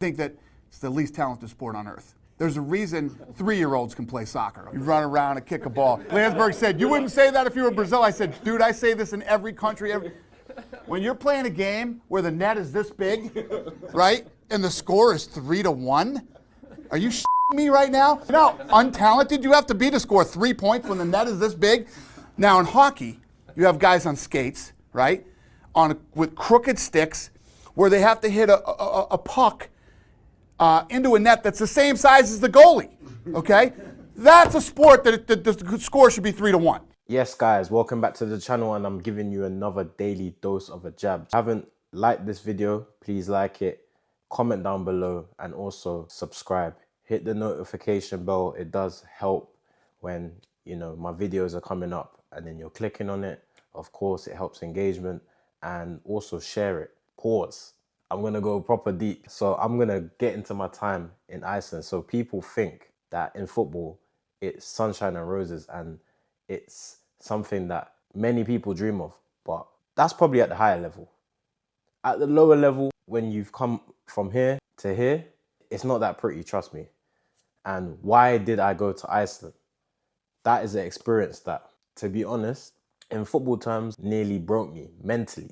think that it's the least talented sport on earth. There's a reason 3-year-olds can play soccer. You run around and kick a ball. Landsberg said, you wouldn't say that if you were in Brazil. I said, dude, I say this in every country. When you're playing a game where the net is this big, right, and the score is 3-1, are you shitting me right now? You know how untalented you have to be to score 3 points when the net is this big? Now in hockey, you have guys on skates, right, with crooked sticks, where they have to hit a puck into a net that's the same size as the goalie, okay? That's a sport that the score should be 3-1. Yes, guys, welcome back to the channel, and I'm giving you another daily dose of a jab. If you haven't liked this video, please like it, comment down below, and also subscribe. Hit the notification bell. It does help when, you know, my videos are coming up and then you're clicking on it. Of course, it helps engagement, and also share it. Pause. I'm gonna go proper deep. So I'm gonna get into my time in Iceland. So people think that in football, it's sunshine and roses and it's something that many people dream of, but that's probably at the higher level. At the lower level, when you've come from here to here, it's not that pretty, trust me. And why did I go to Iceland? That is an experience that, to be honest, in football terms, nearly broke me mentally.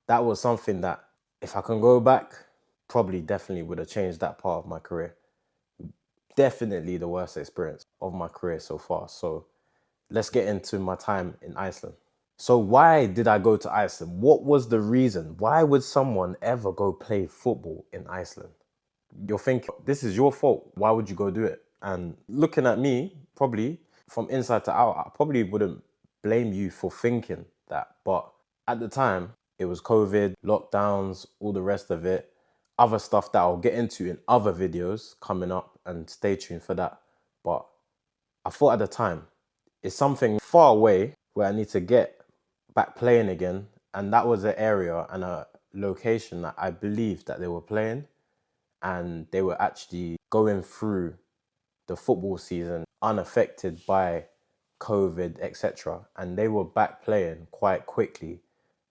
That was something that, if I can go back, probably definitely would have changed that part of my career. Definitely the worst experience of my career so far. So let's get into my time in Iceland. So why did I go to Iceland? What was the reason? Why would someone ever go play football in Iceland? You're thinking, this is your fault. Why would you go do it? And looking at me, probably from inside to out, I probably wouldn't blame you for thinking that. But at the time, it was COVID, lockdowns, all the rest of it. Other stuff that I'll get into in other videos coming up, and stay tuned for that. But I thought at the time, it's something far away where I need to get back playing again. And that was an area and a location that I believed that they were playing, and they were actually going through the football season unaffected by COVID, etc. And they were back playing quite quickly,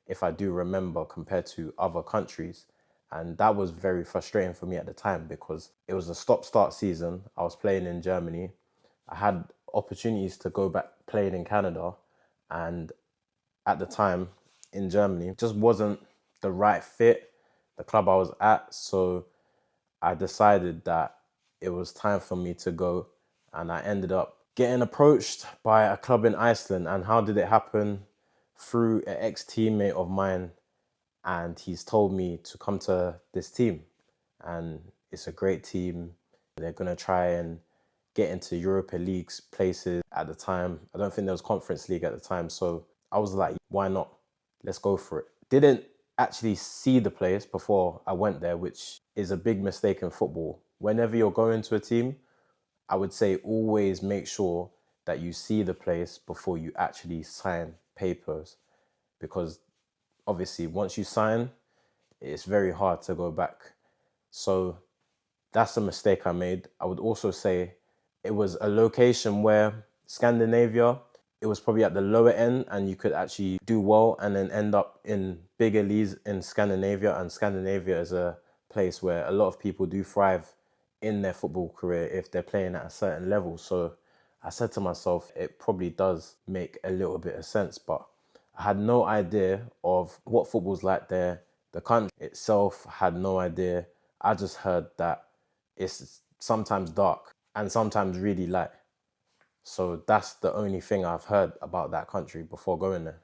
if I do remember, compared to other countries. And that was very frustrating for me at the time, because it was a stop-start season. I was playing in Germany. I had opportunities to go back playing in Canada, and at the time in Germany, it just wasn't the right fit, the club I was at. So I decided that it was time for me to go, and I ended up getting approached by a club in Iceland. And how did it happen? Through an ex-teammate of mine, and he's told me to come to this team, and it's a great team. They're gonna try and get into Europa League places at the time. I don't think there was Conference League at the time, so I was like, why not? Let's go for it. Didn't actually see the place before I went there, which is a big mistake in football. Whenever you're going to a team, I would say always make sure that you see the place before you actually sign papers, because obviously once you sign, it's very hard to go back. So that's a mistake I made. I would also say it was a location where Scandinavia, it was probably at the lower end, and you could actually do well and then end up in bigger leagues in Scandinavia. And Scandinavia is a place where a lot of people do thrive in their football career if they're playing at a certain level. So I said to myself, it probably does make a little bit of sense, but I had no idea of what football's like there. The country itself had no idea. I just heard that it's sometimes dark and sometimes really light. So that's the only thing I've heard about that country before going there.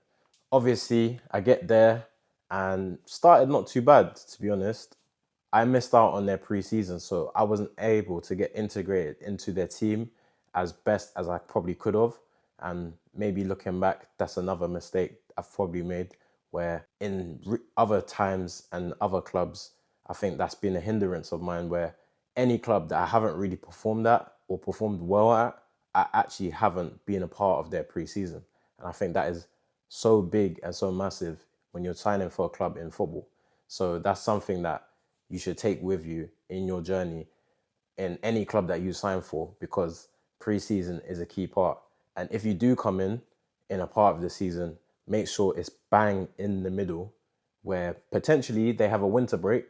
Obviously, I get there and started not too bad, to be honest. I missed out on their pre-season, so I wasn't able to get integrated into their team as best as I probably could have. And maybe looking back, that's another mistake I've probably made, where in other times and other clubs, I think that's been a hindrance of mine, where any club that I haven't really performed at or performed well at, I actually haven't been a part of their pre-season. And I think that is so big and so massive when you're signing for a club in football. So that's something that you should take with you in your journey in any club that you sign for, because pre-season is a key part. And if you do come in a part of the season, make sure it's bang in the middle, where potentially they have a winter break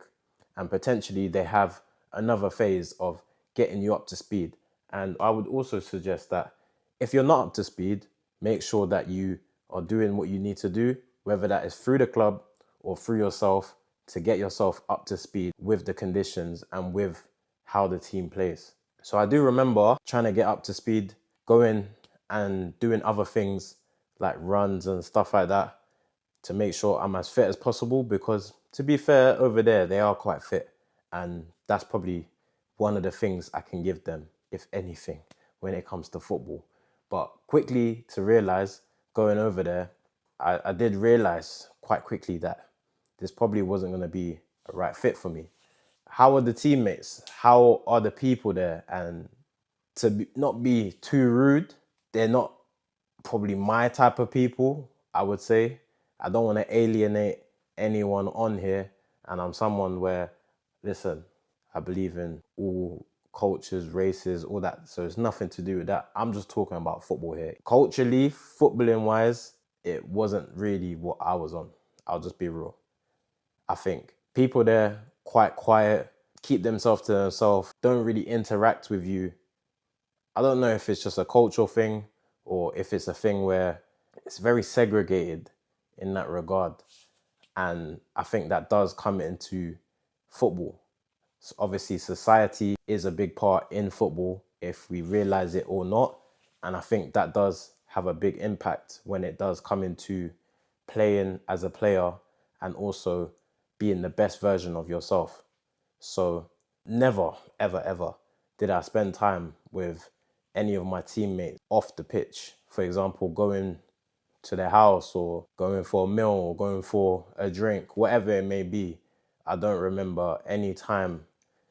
and potentially they have another phase of getting you up to speed. And I would also suggest that if you're not up to speed, make sure that you are doing what you need to do, whether that is through the club or through yourself, to get yourself up to speed with the conditions and with how the team plays. So I do remember trying to get up to speed, going and doing other things like runs and stuff like that to make sure I'm as fit as possible, because to be fair, over there, they are quite fit. And that's probably one of the things I can give them, if anything, when it comes to football. But quickly to realize, going over there, I did realize quite quickly that this probably wasn't going to be a right fit for me. How are the teammates? How are the people there? And not be too rude, they're not probably my type of people, I would say. I don't want to alienate anyone on here. And I'm someone where, listen, I believe in all cultures, races, all that. So it's nothing to do with that. I'm just talking about football here. Culturally, footballing wise, it wasn't really what I was on. I'll just be real. I think people there, quite quiet, keep themselves to themselves, don't really interact with you. I don't know if it's just a cultural thing or if it's a thing where it's very segregated in that regard. And I think that does come into football. So obviously, society is a big part in football, if we realize it or not. And I think that does have a big impact when it does come into playing as a player and also being the best version of yourself. So never, ever, ever did I spend time with any of my teammates off the pitch. For example, going to their house or going for a meal or going for a drink, whatever it may be. I don't remember any time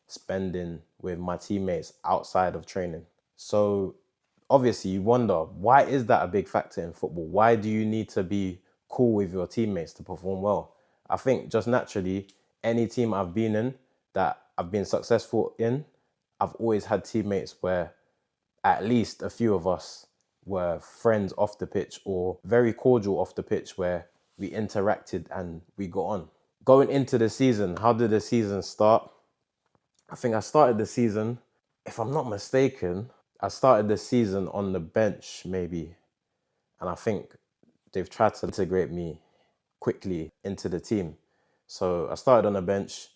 spending with my teammates outside of training. So obviously you wonder, why is that a big factor in football? Why do you need to be cool with your teammates to perform well? I think just naturally, any team I've been in that I've been successful in, I've always had teammates where at least a few of us were friends off the pitch or very cordial off the pitch, where we interacted and we got on. Going into the season, how did the season start? I think I started the season, if I'm not mistaken, I started the season on the bench maybe. And I think they've tried to integrate me quickly into the team. So I started on the bench.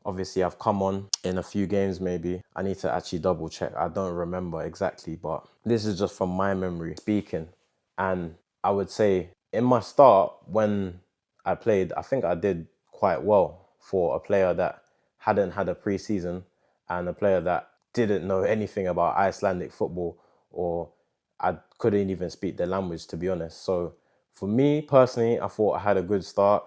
Obviously, I've come on in a few games maybe. I need to actually double check. I don't remember exactly, but this is just from my memory speaking. And I would say in my start, when I played, I think I did quite well for a player that hadn't had a pre-season and a player that didn't know anything about Icelandic football, or I couldn't even speak the language, to be honest. So for me personally, I thought I had a good start,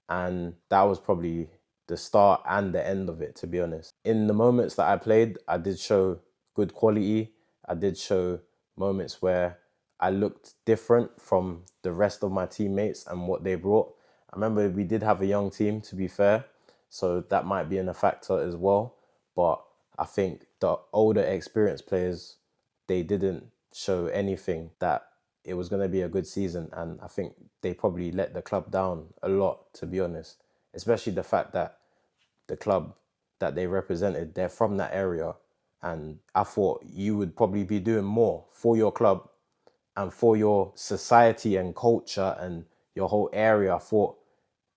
and that was probably the start and the end of it, to be honest. In the moments that I played, I did show good quality. I did show moments where I looked different from the rest of my teammates and what they brought. I remember we did have a young team, to be fair, so that might be a factor as well. But I think the older experienced players, they didn't show anything that it was going to be a good season. And I think they probably let the club down a lot, to be honest. Especially the fact that the club that they represented, they're from that area. And I thought you would probably be doing more for your club and for your society and culture and your whole area. I thought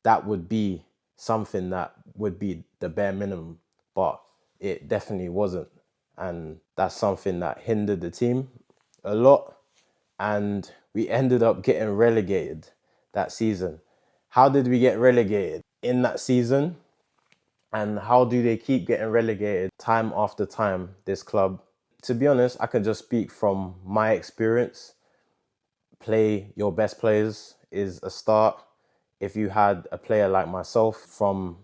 that would be something that would be the bare minimum, but it definitely wasn't. And that's something that hindered the team a lot. And we ended up getting relegated that season. How did we get relegated in that season? And how do they keep getting relegated time after time, this club? To be honest, I can just speak from my experience. Play your best players is a start. If you had a player like myself from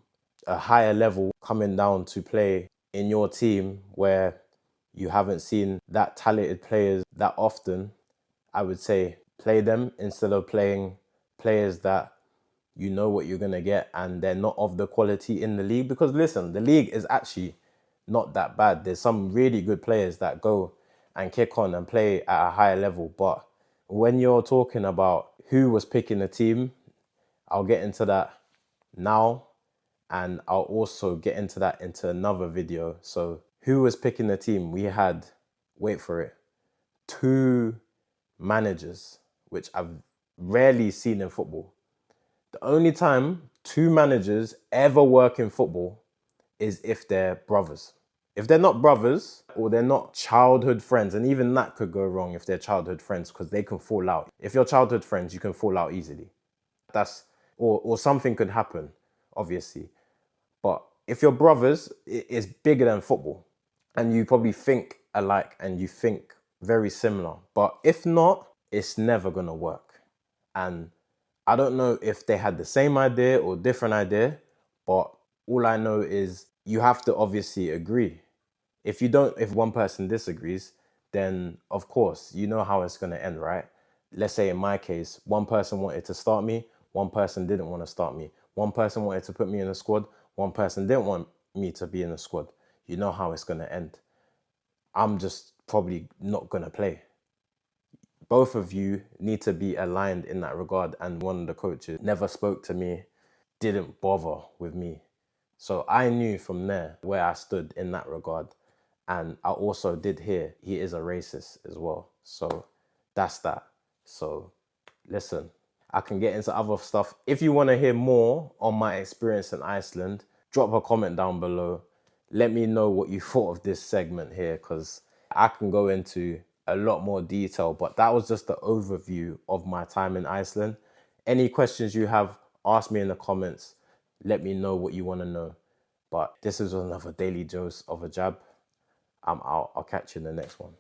a higher level coming down to play in your team where you haven't seen that talented players that often, I would say play them instead of playing players that you know what you're going to get and they're not of the quality in the league. Because listen, the league is actually not that bad. There's some really good players that go and kick on and play at a higher level. But when you're talking about who was picking the team, I'll get into that now. and I'll also get into that into another video. So who was picking the team? We had, wait for it, 2 managers, which I've rarely seen in football. The only time 2 managers ever work in football is if they're brothers. If they're not brothers or they're not childhood friends, and even that could go wrong if they're childhood friends because they can fall out. If you're childhood friends, you can fall out easily. Or something could happen, obviously. But if you're brothers, it's bigger than football. And you probably think alike and you think very similar. But if not, it's never gonna work. And I don't know if they had the same idea or different idea, but all I know is you have to obviously agree. If one person disagrees, then of course, you know how it's gonna end, right? Let's say in my case, one person wanted to start me, one person didn't want to start me. One person wanted to put me in a squad, one person didn't want me to be in a squad. You know how it's gonna end. I'm just probably not gonna play. Both of you need to be aligned in that regard, and one of the coaches never spoke to me, didn't bother with me. So I knew from there where I stood in that regard. And I also did hear he is a racist as well. So that's that. So listen, I can get into other stuff. If you want to hear more on my experience in Iceland, drop a comment down below. Let me know what you thought of this segment here, because I can go into a lot more detail, but that was just the overview of my time in Iceland. Any questions you have, ask me in the comments. Let me know what you want to know. But this is another daily dose of a jab. I'm out. I'll catch you in the next one.